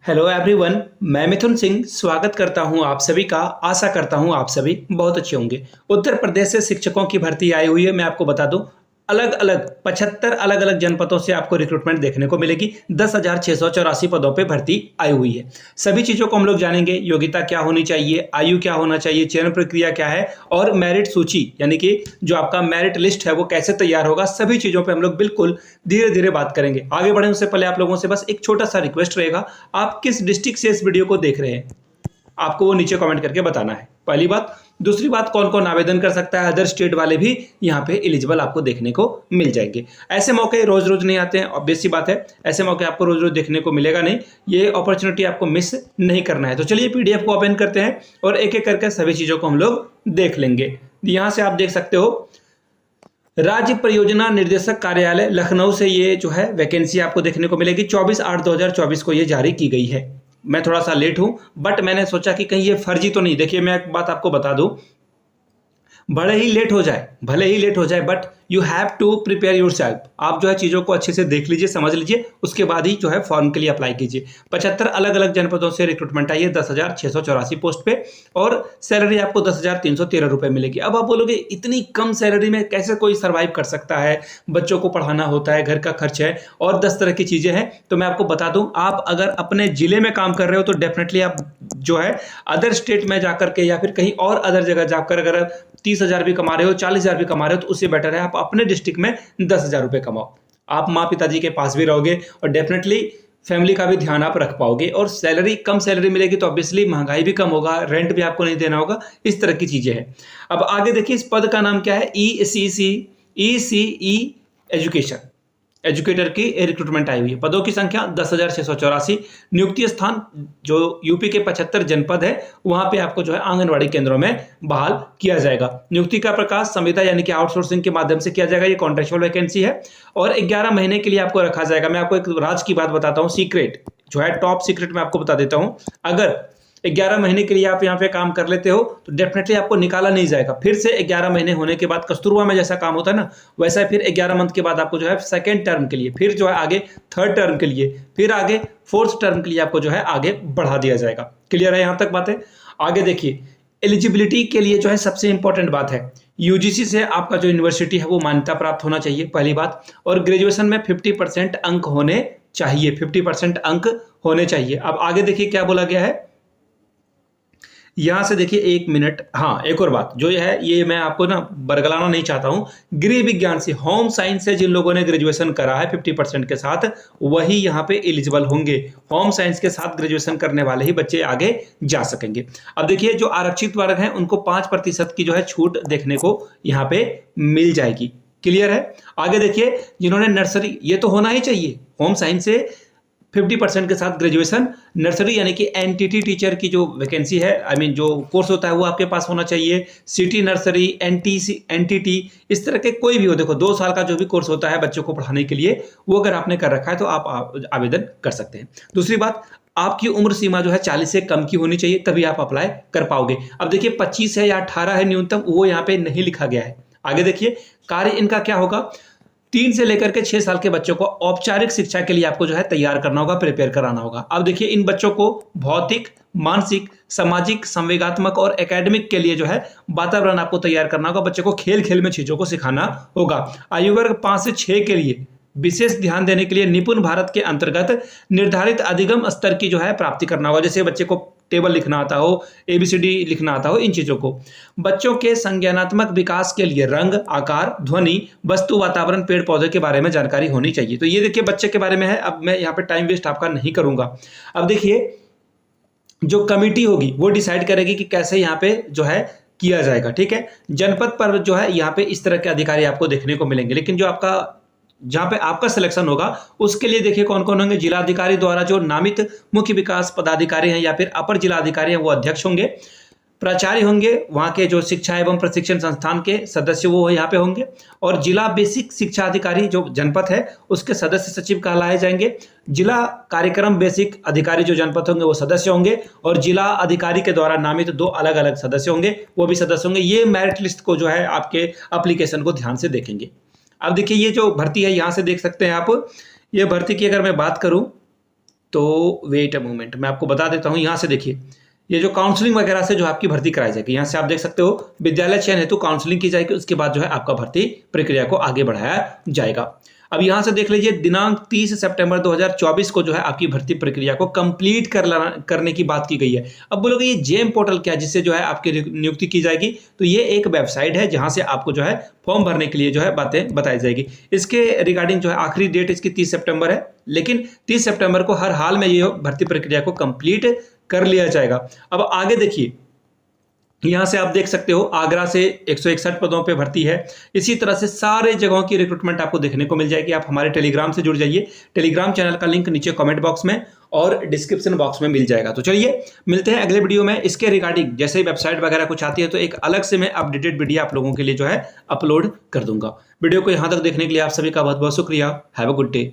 Hello everyone. मैं मिथुन सिंह स्वागत करता हूं आप सभी का। आशा करता हूं आप सभी बहुत अच्छे होंगे। उत्तर प्रदेश से शिक्षकों की भर्ती आई हुई है। मैं आपको बता दूं, अलग अलग 75 अलग अलग जनपदों से आपको रिक्रूटमेंट देखने को मिलेगी। 10,684 पदों पे भर्ती आई हुई है। सभी चीज़ों को हम लोग जानेंगे। योग्यता क्या होनी चाहिए, आयु क्या होना चाहिए, चयन प्रक्रिया क्या है और मेरिट सूची यानी कि जो आपका मेरिट लिस्ट है वो कैसे तैयार होगा, सभी चीज़ों पे हम लोग बिल्कुल धीरे धीरे बात करेंगे। आगे बढ़ने उससे पहले आप लोगों से बस एक छोटा सा रिक्वेस्ट रहेगा, आप किस डिस्ट्रिक्ट से इस वीडियो को देख रहे हैं आपको वो नीचे कमेंट करके बताना है, पहली बात। दूसरी बात, कौन कौन आवेदन कर सकता है, अदर स्टेट वाले भी यहाँ पे एलिजिबल आपको देखने को मिल जाएंगे। ऐसे मौके रोज रोज नहीं आते हैं, ऑब्वियस सी बात है। ऐसे मौके आपको रोज रोज देखने को मिलेगा नहीं, ये अपॉर्चुनिटी आपको मिस नहीं करना है। तो चलिए पीडीएफ को ओपन करते हैं और एक एक करके सभी चीजों को हम लोग देख लेंगे। यहाँ से आप देख सकते हो, राज्य परियोजना निर्देशक कार्यालय लखनऊ से ये जो है वैकेंसी आपको देखने को मिलेगी। 24/8/2024 को ये जारी की गई है। मैं थोड़ा सा लेट हूं, बट मैंने सोचा कि कहीं ये फर्जी तो नहीं। देखिए, मैं एक बात आपको बता दूं, भले ही लेट हो जाए but you have to prepare yourself. आप जो है चीज़ों को अच्छे से देख लीजिए, समझ लीजिए, उसके बाद ही जो है फॉर्म के लिए अप्लाई कीजिए। 75 अलग अलग जनपदों से रिक्रूटमेंट आई है 10,684 पोस्ट पे, और सैलरी आपको 10,313 रुपये मिलेगी। अब आप बोलोगे इतनी कम सैलरी में कैसे कोई सर्वाइव कर सकता है, बच्चों को पढ़ाना होता है, घर का खर्च है और 10 तरह की चीज़ें हैं। तो मैं आपको बता दूं, आप अगर अपने जिले में काम कर रहे हो तो डेफिनेटली आप जो है अदर स्टेट में जाकर के या फिर कहीं और अदर जगह जाकर अगर 30,000 भी कमा रहे हो, 40,000 भी कमा रहे हो, तो उससे बेटर है आप अपने डिस्ट्रिक्ट में 10,000 रुपये कमाओ। आप माँ पिताजी के पास भी रहोगे और डेफिनेटली फैमिली का भी ध्यान आप रख पाओगे। और सैलरी, कम सैलरी मिलेगी तो ऑब्वियसली महंगाई भी कम होगा, रेंट भी आपको नहीं देना होगा, इस तरह की चीजें हैं। अब आगे देखिए, इस पद का नाम क्या है, ECE एजुकेशन एजुकेटर की रिक्रूटमेंट आई हुई है। पदों की संख्या 10,684। नियुक्ति स्थान जो यूपी के 75 जनपद है वहां पे आपको जो है आंगनवाड़ी केंद्रों में बहाल किया जाएगा। नियुक्ति का प्रकाश संविदा यानी कि आउटसोर्सिंग के माध्यम से किया जाएगा। ये कॉन्ट्रेक्चुअल वैकेंसी है और 11 महीने के लिए आपको रखा जाएगा। मैं आपको एक राज की बात बताता हूँ, सीक्रेट जो है, टॉप सीक्रेट मैं आपको बता देता हूँ। अगर 11 महीने के लिए आप यहाँ पे काम कर लेते हो तो डेफिनेटली आपको निकाला नहीं जाएगा। फिर से 11 महीने होने के बाद कस्तूरबा में जैसा काम होता है ना, वैसा फिर 11 मंथ के बाद आपको जो है सेकेंड टर्म के लिए, फिर जो है आगे थर्ड टर्म के लिए, फिर आगे फोर्थ टर्म के लिए आपको जो है आगे बढ़ा दिया जाएगा। क्लियर है यहाँ तक बातें? आगे देखिए, एलिजिबिलिटी के लिए जो है सबसे इंपॉर्टेंट बात है, यूजीसी से आपका जो यूनिवर्सिटी है वो मान्यता प्राप्त होना चाहिए, पहली बात। और ग्रेजुएशन में 50% अंक होने चाहिए, 50% अंक होने चाहिए। अब आगे देखिए क्या बोला गया है, यहां से देखिए, एक मिनट, हाँ एक और बात जो है, ये मैं आपको ना बरगलाना नहीं चाहता हूं, गृह विज्ञान से, होम साइंस से जिन लोगों ने ग्रेजुएशन करा है 50% के साथ, वही यहाँ पे एलिजिबल होंगे। होम साइंस के साथ ग्रेजुएशन करने वाले ही बच्चे आगे जा सकेंगे। अब देखिए, जो आरक्षित वर्ग हैं उनको 5% की जो है छूट देखने को यहाँ पे मिल जाएगी। क्लियर है? आगे देखिए, जिन्होंने नर्सरी, ये तो होना ही चाहिए, होम साइंस से 50% के साथ ग्रेजुएशन, नर्सरी यानी कि एनटीटी टीचर की जो वैकेंसी है, आई मीन जो कोर्स होता है वो आपके पास होना चाहिए। सिटी नर्सरी, एनटीटी, इस तरह के कोई भी हो, देखो 2 साल का जो भी कोर्स होता है बच्चों को पढ़ाने के लिए, वो अगर आपने कर रखा है तो आप आवेदन कर सकते हैं। दूसरी बात, आपकी उम्र सीमा जो है 40 से कम की होनी चाहिए, तभी आप अप्लाई कर पाओगे। अब देखिए, 25 है या 18 है न्यूनतम, वो यहाँ पे नहीं लिखा गया है। आगे देखिए, कार्य इनका क्या होगा, 3 से लेकर के 6 साल के बच्चों को औपचारिक शिक्षा के लिए आपको जो है तैयार करना होगा, प्रिपेयर कराना होगा। अब देखिए, इन बच्चों को भौतिक, मानसिक, सामाजिक, संवेगात्मक और एकेडमिक के लिए जो है वातावरण आपको तैयार करना होगा। बच्चों को खेल खेल में चीजों को सिखाना होगा। आयु वर्ग 5 से 6 के लिए विशेष ध्यान देने के लिए निपुण भारत के अंतर्गत निर्धारित अधिगम स्तर की जो है प्राप्ति करना होगा। जैसे बच्चे को टेबल लिखना आता हो, ABCD लिखना आता हो, इन चीजों को। बच्चों के संज्ञानात्मक विकास के लिए रंग, आकार, ध्वनि, वस्तु, वातावरण, पेड़ पौधे के बारे में जानकारी होनी चाहिए। तो ये देखिए बच्चे के बारे में है। अब मैं यहाँ पे टाइम वेस्ट आपका नहीं करूंगा। अब देखिए, जो कमिटी होगी वो डिसाइड करेगी कि कैसे यहाँ पे जो है किया जाएगा। ठीक है, जनपद पर जो है यहाँ पे इस तरह के अधिकारी आपको देखने को मिलेंगे। लेकिन जो आपका, जहां पे आपका सिलेक्शन होगा उसके लिए देखिए कौन कौन होंगे। जिलाधिकारी द्वारा जो नामित मुख्य विकास पदाधिकारी हैं या फिर अपर जिलाधिकारी हैं वो अध्यक्ष होंगे। प्राचार्य होंगे, वहां के जो शिक्षा एवं प्रशिक्षण संस्थान के सदस्य वो यहाँ पे होंगे। और जिला बेसिक शिक्षा अधिकारी जो जनपद है उसके सदस्य सचिव कहलाए जाएंगे। जिला कार्यक्रम बेसिक अधिकारी जो जनपद होंगे वो सदस्य होंगे। और जिला अधिकारी के द्वारा नामित 2 अलग अलग सदस्य होंगे, वो भी सदस्य होंगे। ये मेरिट लिस्ट को जो है आपके एप्लीकेशन को ध्यान से देखेंगे। अब देखिए, ये जो भर्ती है यहाँ से देख सकते हैं आप, ये भर्ती की अगर मैं बात करूं तो वेट अ मोमेंट, मैं आपको बता देता हूँ। यहाँ से देखिए, ये जो काउंसलिंग वगैरह से जो आपकी भर्ती कराई जाएगी, यहाँ से आप देख सकते हो विद्यालय चयन हेतु काउंसलिंग की जाएगी, उसके बाद जो है आपका भर्ती प्रक्रिया को आगे बढ़ाया जाएगा। अब यहाँ से देख लीजिए, दिनांक 30 सितंबर 2024 को जो है आपकी भर्ती प्रक्रिया को कंप्लीट करने की बात की गई है। अब बोलोगे ये जेम पोर्टल क्या है जिससे जो है आपकी नियुक्ति की जाएगी? तो ये एक वेबसाइट है जहाँ से आपको जो है फॉर्म भरने के लिए जो है बातें बताई जाएगी। इसके रिगार्डिंग जो है आखिरी डेट इसकी 30 सितंबर है, लेकिन 30 सितंबर को हर हाल में ये भर्ती प्रक्रिया को कंप्लीट कर लिया जाएगा। अब आगे देखिए, यहाँ से आप देख सकते हो आगरा से 161 पदों पे भर्ती है। इसी तरह से सारे जगहों की रिक्रूटमेंट आपको देखने को मिल जाएगी। आप हमारे टेलीग्राम से जुड़ जाइए, टेलीग्राम चैनल का लिंक नीचे कमेंट बॉक्स में और डिस्क्रिप्शन बॉक्स में मिल जाएगा। तो चलिए मिलते हैं अगले वीडियो में। इसके रिगार्डिंग जैसे ही वेबसाइट वगैरह कुछ आती है तो एक अलग से मैं अपडेटेड वीडियो आप लोगों के लिए जो है अपलोड कर दूंगा। वीडियो को यहाँ तक देखने के लिए आप सभी का बहुत बहुत शुक्रिया। Have a good day.